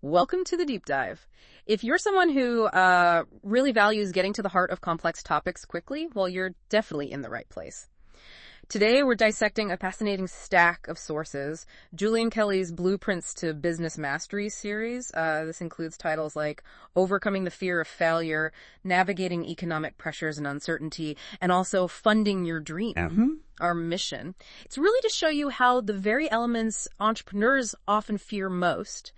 Welcome to the deep dive. If you're someone who really values getting to the heart of complex topics quickly, well, you're definitely in the right place. Today, we're dissecting a fascinating stack of sources. Julian Kelly's Blueprints to Business Mastery series. This includes titles like Overcoming the Fear of Failure, Navigating Economic Pressures and Uncertainty, and also Funding Your Dream, our mission. It's really to show you how the very elements entrepreneurs often fear most,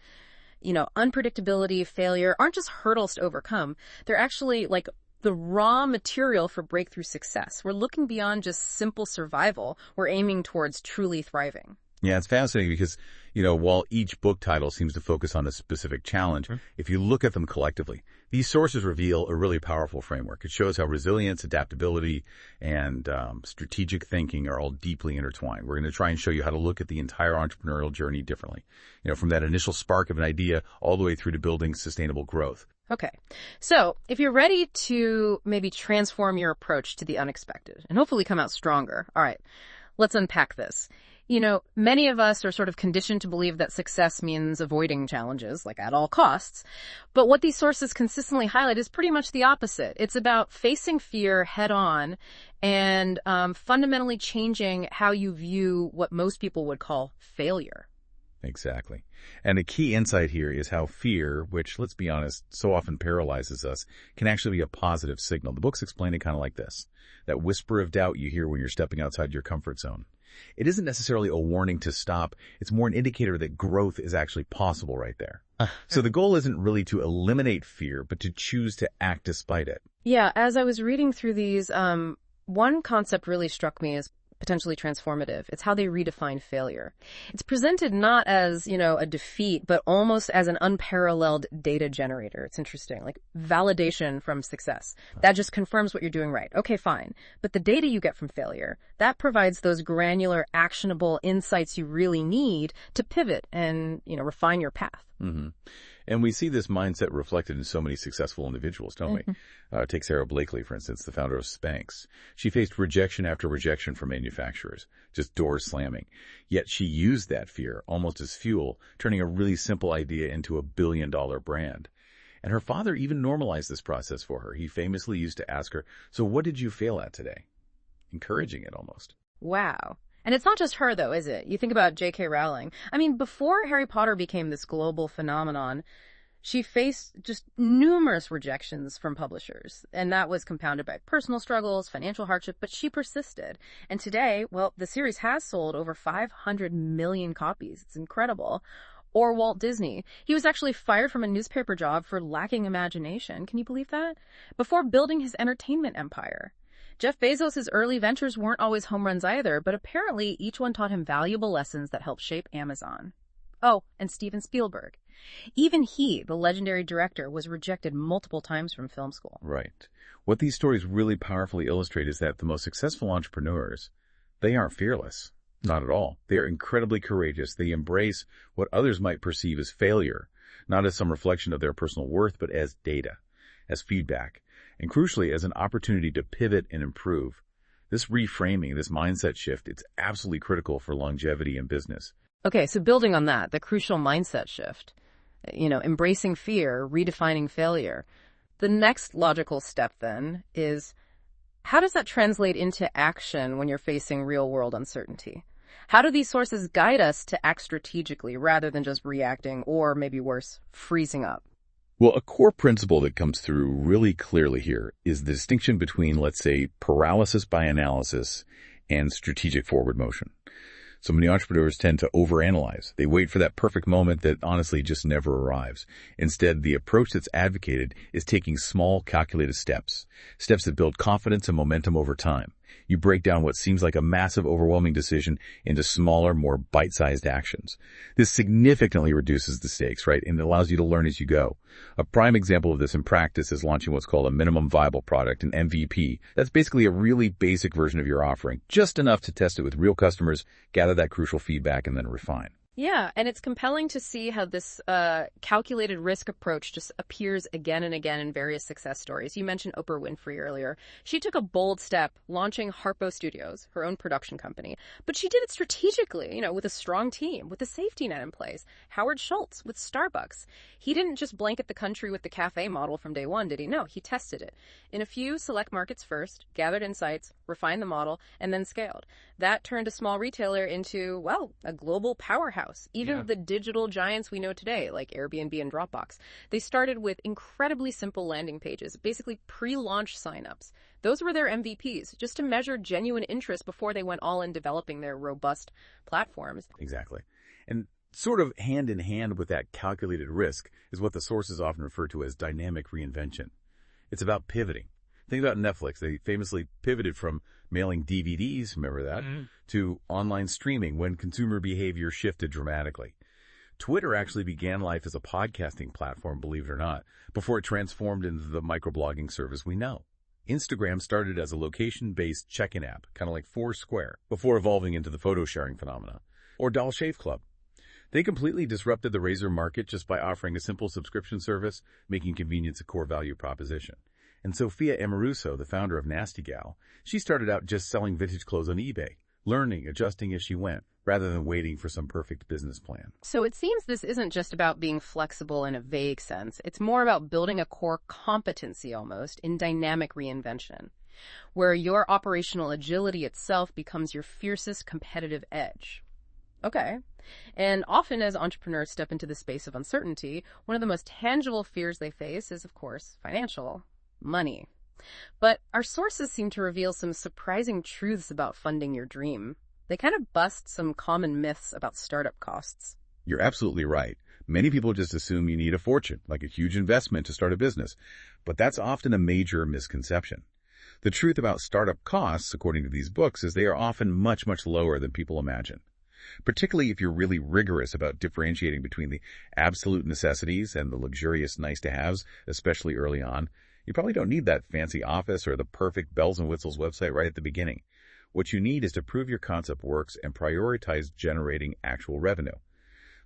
unpredictability, failure, aren't just hurdles to overcome. They're actually like the raw material for breakthrough success. We're looking beyond just simple survival. We're aiming towards truly thriving. Yeah, it's fascinating because, while each book title seems to focus on a specific challenge, if you look at them collectively, these sources reveal a really powerful framework. It shows how resilience, adaptability, and strategic thinking are all deeply intertwined. We're going to try and show you how to look at the entire entrepreneurial journey differently, from that initial spark of an idea all the way through to building sustainable growth. Okay. So if you're ready to maybe transform your approach to the unexpected and hopefully come out stronger, all right, let's unpack this. Many of us are sort of conditioned to believe that success means avoiding challenges, like at all costs. But what these sources consistently highlight is pretty much the opposite. It's about facing fear head on and fundamentally changing how you view what most people would call failure. Exactly. And a key insight here is how fear, which, let's be honest, so often paralyzes us, can actually be a positive signal. The books explain it kind of like this: that whisper of doubt you hear when you're stepping outside your comfort zone. It isn't necessarily a warning to stop. It's more an indicator that growth is actually possible right there. So the goal isn't really to eliminate fear, but to choose to act despite it. Yeah, as I was reading through these, one concept really struck me as potentially transformative. It's how they redefine failure. It's presented not as, a defeat, but almost as an unparalleled data generator. It's interesting, like validation from success. That just confirms what you're doing right. Okay, fine. But the data you get from failure, that provides those granular, actionable insights you really need to pivot and, refine your path. Mm-hmm. And we see this mindset reflected in so many successful individuals, don't we? Take Sarah Blakely, for instance, the founder of Spanx. She faced rejection after rejection from manufacturers, just doors slamming. Yet she used that fear almost as fuel, turning a really simple idea into a billion-dollar brand. And her father even normalized this process for her. He famously used to ask her, "So what did you fail at today?" Encouraging it almost. Wow. And it's not just her, though, is it? You think about J.K. Rowling. I mean, before Harry Potter became this global phenomenon, she faced just numerous rejections from publishers. And that was compounded by personal struggles, financial hardship, but she persisted. And today, well, the series has sold over 500 million copies. It's incredible. Or Walt Disney. He was actually fired from a newspaper job for lacking imagination. Can you believe that? Before building his entertainment empire. Jeff Bezos' early ventures weren't always home runs either, but apparently each one taught him valuable lessons that helped shape Amazon. Oh, and Steven Spielberg. Even he, the legendary director, was rejected multiple times from film school. Right. What these stories really powerfully illustrate is that the most successful entrepreneurs, they aren't fearless. Not at all. They are incredibly courageous. They embrace what others might perceive as failure, not as some reflection of their personal worth, but as data, as feedback, and crucially, as an opportunity to pivot and improve. This reframing, this mindset shift, it's absolutely critical for longevity in business. Okay, so building on that, the crucial mindset shift, embracing fear, redefining failure. The next logical step then is, how does that translate into action when you're facing real-world uncertainty? How do these sources guide us to act strategically rather than just reacting or, maybe worse, freezing up? Well, a core principle that comes through really clearly here is the distinction between, let's say, paralysis by analysis and strategic forward motion. So many entrepreneurs tend to overanalyze. They wait for that perfect moment that honestly just never arrives. Instead, the approach that's advocated is taking small, calculated steps that build confidence and momentum over time. You break down what seems like a massive, overwhelming decision into smaller, more bite-sized actions. This significantly reduces the stakes, right? And it allows you to learn as you go. A prime example of this in practice is launching what's called a minimum viable product, an MVP. That's basically a really basic version of your offering, just enough to test it with real customers, gather that crucial feedback, and then refine. Yeah, and it's compelling to see how this calculated risk approach just appears again and again in various success stories. You mentioned Oprah Winfrey earlier. She took a bold step, launching Harpo Studios, her own production company. But she did it strategically, with a strong team, with a safety net in place. Howard Schultz with Starbucks. He didn't just blanket the country with the cafe model from day one, did he? No, he tested it in a few select markets first, gathered insights, refined the model, and then scaled. That turned a small retailer into, well, a global powerhouse. Even the digital giants we know today, like Airbnb and Dropbox, they started with incredibly simple landing pages, basically pre-launch signups. Those were their MVPs, just to measure genuine interest before they went all in developing their robust platforms. Exactly. And sort of hand in hand with that calculated risk is what the sources often refer to as dynamic reinvention. It's about pivoting. Think about Netflix. They famously pivoted from mailing DVDs, remember that, to online streaming when consumer behavior shifted dramatically. Twitter actually began life as a podcasting platform, believe it or not, before it transformed into the microblogging service we know. Instagram started as a location-based check-in app, kind of like Foursquare, before evolving into the photo-sharing phenomena. Or Doll Shave Club. They completely disrupted the razor market just by offering a simple subscription service, making convenience a core value proposition. And Sophia Amoruso, the founder of Nasty Gal, she started out just selling vintage clothes on eBay, learning, adjusting as she went, rather than waiting for some perfect business plan. So it seems this isn't just about being flexible in a vague sense. It's more about building a core competency almost in dynamic reinvention, where your operational agility itself becomes your fiercest competitive edge. Okay. And often as entrepreneurs step into the space of uncertainty, one of the most tangible fears they face is, of course, financial. Money. But our sources seem to reveal some surprising truths about funding your dream. They kind of bust some common myths about startup costs. You're absolutely right. Many people just assume you need a fortune, like a huge investment to start a business. But that's often a major misconception. The truth about startup costs, according to these books, is they are often much, much lower than people imagine. Particularly if you're really rigorous about differentiating between the absolute necessities and the luxurious nice-to-haves, especially early on. You probably don't need that fancy office or the perfect bells and whistles website right at the beginning. What you need is to prove your concept works and prioritize generating actual revenue.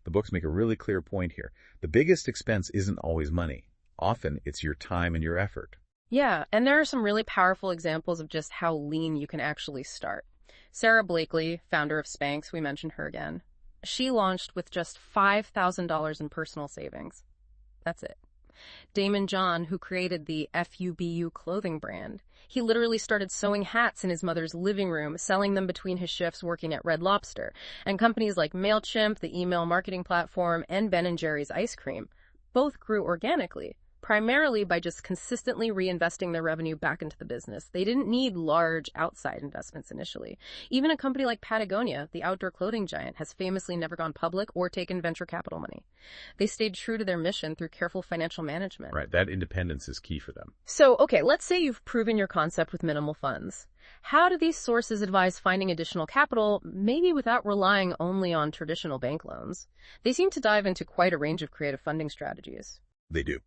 The books make a really clear point here. The biggest expense isn't always money. Often it's your time and your effort. Yeah, and there are some really powerful examples of just how lean you can actually start. Sarah Blakely, founder of Spanx, we mentioned her again. She launched with just $5,000 in personal savings. That's it. Damon John, who created the FUBU clothing brand, he literally started sewing hats in his mother's living room, selling them between his shifts working at Red Lobster. And companies like MailChimp, the email marketing platform, and Ben & Jerry's ice cream both grew organically, primarily by just consistently reinvesting their revenue back into the business. They didn't need large outside investments initially. Even a company like Patagonia, the outdoor clothing giant, has famously never gone public or taken venture capital money. They stayed true to their mission through careful financial management. Right, that independence is key for them. So, okay, let's say you've proven your concept with minimal funds. How do these sources advise finding additional capital, maybe without relying only on traditional bank loans? They seem to dive into quite a range of creative funding strategies. They do.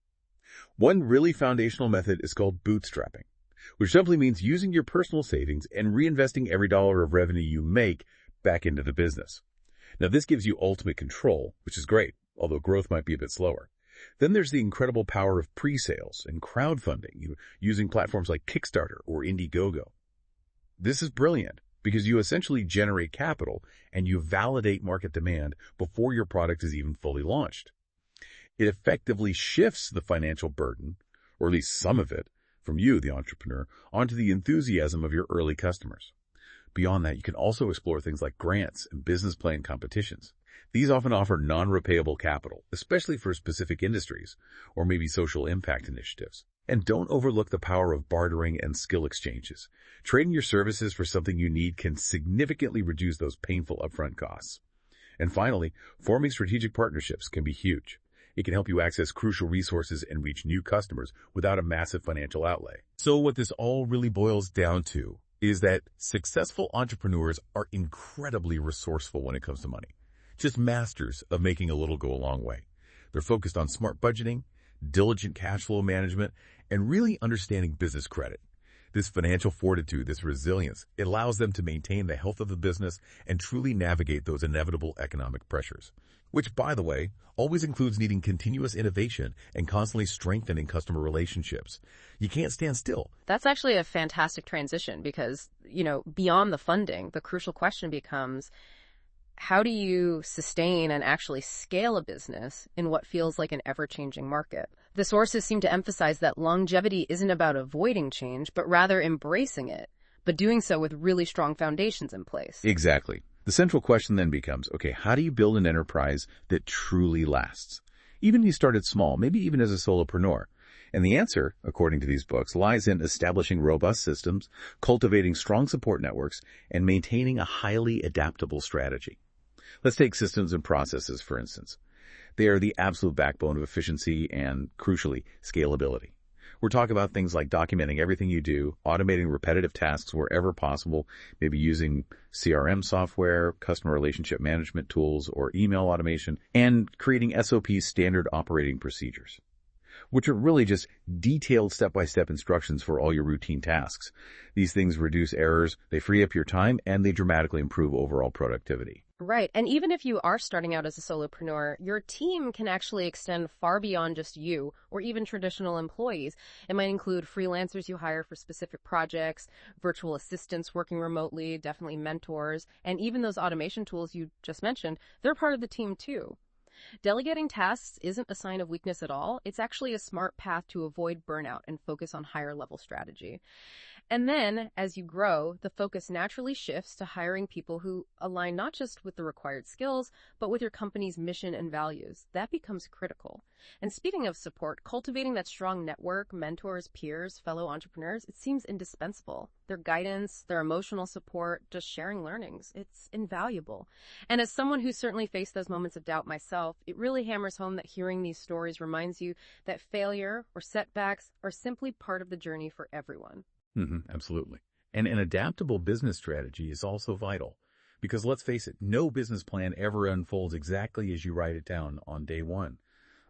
One really foundational method is called bootstrapping, which simply means using your personal savings and reinvesting every dollar of revenue you make back into the business. Now, this gives you ultimate control, which is great, although growth might be a bit slower. Then there's the incredible power of pre-sales and crowdfunding, using platforms like Kickstarter or Indiegogo. This is brilliant because you essentially generate capital and you validate market demand before your product is even fully launched. It effectively shifts the financial burden, or at least some of it, from you, the entrepreneur, onto the enthusiasm of your early customers. Beyond that, you can also explore things like grants and business plan competitions. These often offer non-repayable capital, especially for specific industries, or maybe social impact initiatives. And don't overlook the power of bartering and skill exchanges. Trading your services for something you need can significantly reduce those painful upfront costs. And finally, forming strategic partnerships can be huge. It can help you access crucial resources and reach new customers without a massive financial outlay. So what this all really boils down to is that successful entrepreneurs are incredibly resourceful when it comes to money. Just masters of making a little go a long way. They're focused on smart budgeting, diligent cash flow management, and really understanding business credit. This financial fortitude, this resilience, it allows them to maintain the health of the business and truly navigate those inevitable economic pressures. Which, by the way, always includes needing continuous innovation and constantly strengthening customer relationships. You can't stand still. That's actually a fantastic transition because, beyond the funding, the crucial question becomes, how do you sustain and actually scale a business in what feels like an ever-changing market? The sources seem to emphasize that longevity isn't about avoiding change, but rather embracing it, but doing so with really strong foundations in place. Exactly. The central question then becomes, okay, how do you build an enterprise that truly lasts? Even if you started small, maybe even as a solopreneur. And the answer, according to these books, lies in establishing robust systems, cultivating strong support networks, and maintaining a highly adaptable strategy. Let's take systems and processes, for instance. They are the absolute backbone of efficiency and, crucially, scalability. We're talking about things like documenting everything you do, automating repetitive tasks wherever possible, maybe using CRM software, customer relationship management tools, or email automation, and creating SOPs, standard operating procedures, which are really just detailed step-by-step instructions for all your routine tasks. These things reduce errors, they free up your time, and they dramatically improve overall productivity. Right. And even if you are starting out as a solopreneur, your team can actually extend far beyond just you or even traditional employees. It might include freelancers you hire for specific projects, virtual assistants working remotely, definitely mentors, and even those automation tools you just mentioned, they're part of the team too. Delegating tasks isn't a sign of weakness at all. It's actually a smart path to avoid burnout and focus on higher level strategy. And then, as you grow, the focus naturally shifts to hiring people who align not just with the required skills, but with your company's mission and values. That becomes critical. And speaking of support, cultivating that strong network, mentors, peers, fellow entrepreneurs, it seems indispensable. Their guidance, their emotional support, just sharing learnings, it's invaluable. And as someone who certainly faced those moments of doubt myself, it really hammers home that hearing these stories reminds you that failure or setbacks are simply part of the journey for everyone. Absolutely. And an adaptable business strategy is also vital because let's face it, no business plan ever unfolds exactly as you write it down on day one.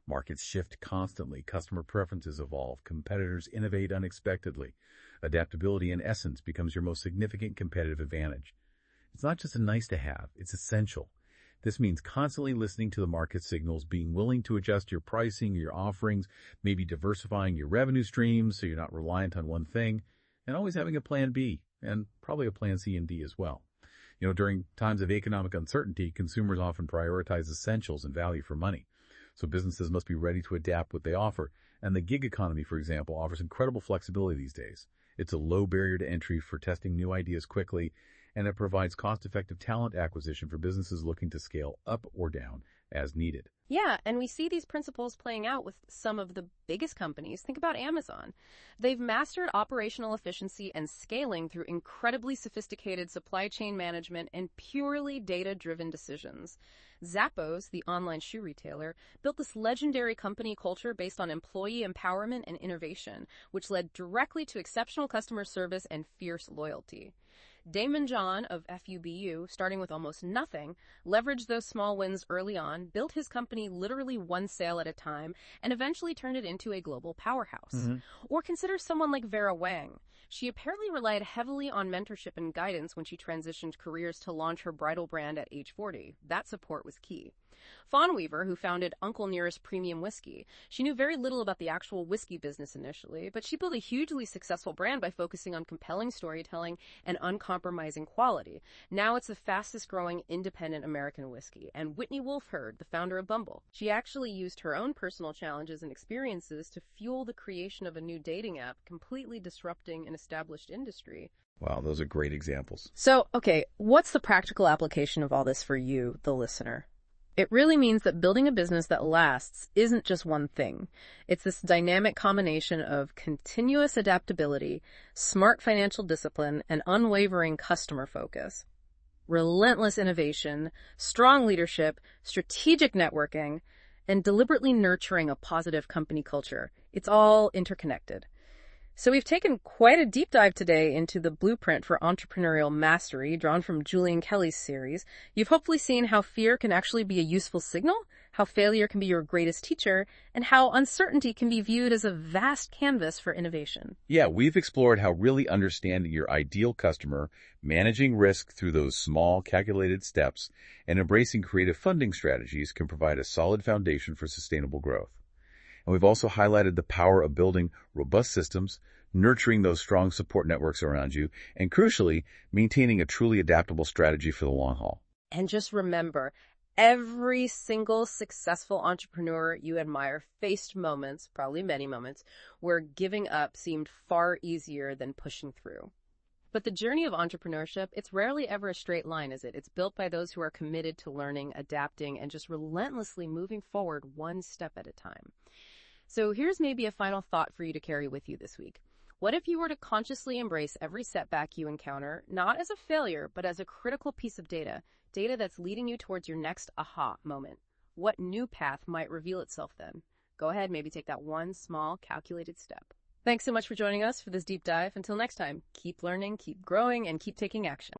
Markets shift constantly, customer preferences evolve, competitors innovate unexpectedly. Adaptability, in essence, becomes your most significant competitive advantage. It's not just a nice to have, it's essential. This means constantly listening to the market signals, being willing to adjust your pricing, your offerings, maybe diversifying your revenue streams so you're not reliant on one thing, and always having a plan B, and probably a plan C and D as well. During times of economic uncertainty, consumers often prioritize essentials and value for money. So businesses must be ready to adapt what they offer. And the gig economy, for example, offers incredible flexibility these days. It's a low barrier to entry for testing new ideas quickly, and it provides cost-effective talent acquisition for businesses looking to scale up or down as needed. Yeah, and we see these principles playing out with some of the biggest companies. Think about Amazon. They've mastered operational efficiency and scaling through incredibly sophisticated supply chain management and purely data-driven decisions. Zappos, the online shoe retailer, built this legendary company culture based on employee empowerment and innovation, which led directly to exceptional customer service and fierce loyalty. Damon John of FUBU, starting with almost nothing, leveraged those small wins early on, built his company literally one sale at a time, and eventually turned it into a global powerhouse. Or consider someone like Vera Wang. She apparently relied heavily on mentorship and guidance when she transitioned careers to launch her bridal brand at age 40. That support was key. Fawn Weaver, who founded Uncle Nearest Premium Whiskey, she knew very little about the actual whiskey business initially, but she built a hugely successful brand by focusing on compelling storytelling and uncompromising quality. Now it's the fastest growing independent American whiskey. And Whitney Wolfe Herd, the founder of Bumble, she actually used her own personal challenges and experiences to fuel the creation of a new dating app, completely disrupting an established industry. Wow, those are great examples. So, okay, what's the practical application of all this for you, the listener? It really means that building a business that lasts isn't just one thing. It's this dynamic combination of continuous adaptability, smart financial discipline, and unwavering customer focus. Relentless innovation, strong leadership, strategic networking, and deliberately nurturing a positive company culture. It's all interconnected. So we've taken quite a deep dive today into the blueprint for entrepreneurial mastery drawn from Julian Kelly's series. You've hopefully seen how fear can actually be a useful signal, how failure can be your greatest teacher, and how uncertainty can be viewed as a vast canvas for innovation. Yeah, we've explored how really understanding your ideal customer, managing risk through those small, calculated steps, and embracing creative funding strategies can provide a solid foundation for sustainable growth. And we've also highlighted the power of building robust systems, nurturing those strong support networks around you, and crucially, maintaining a truly adaptable strategy for the long haul. And just remember, every single successful entrepreneur you admire faced moments, probably many moments, where giving up seemed far easier than pushing through. But the journey of entrepreneurship, it's rarely ever a straight line, is it? It's built by those who are committed to learning, adapting, and just relentlessly moving forward one step at a time. So here's maybe a final thought for you to carry with you this week. What if you were to consciously embrace every setback you encounter, not as a failure, but as a critical piece of data that's leading you towards your next aha moment? What new path might reveal itself then? Go ahead, maybe take that one small, calculated step. Thanks so much for joining us for this deep dive. Until next time, keep learning, keep growing, and keep taking action.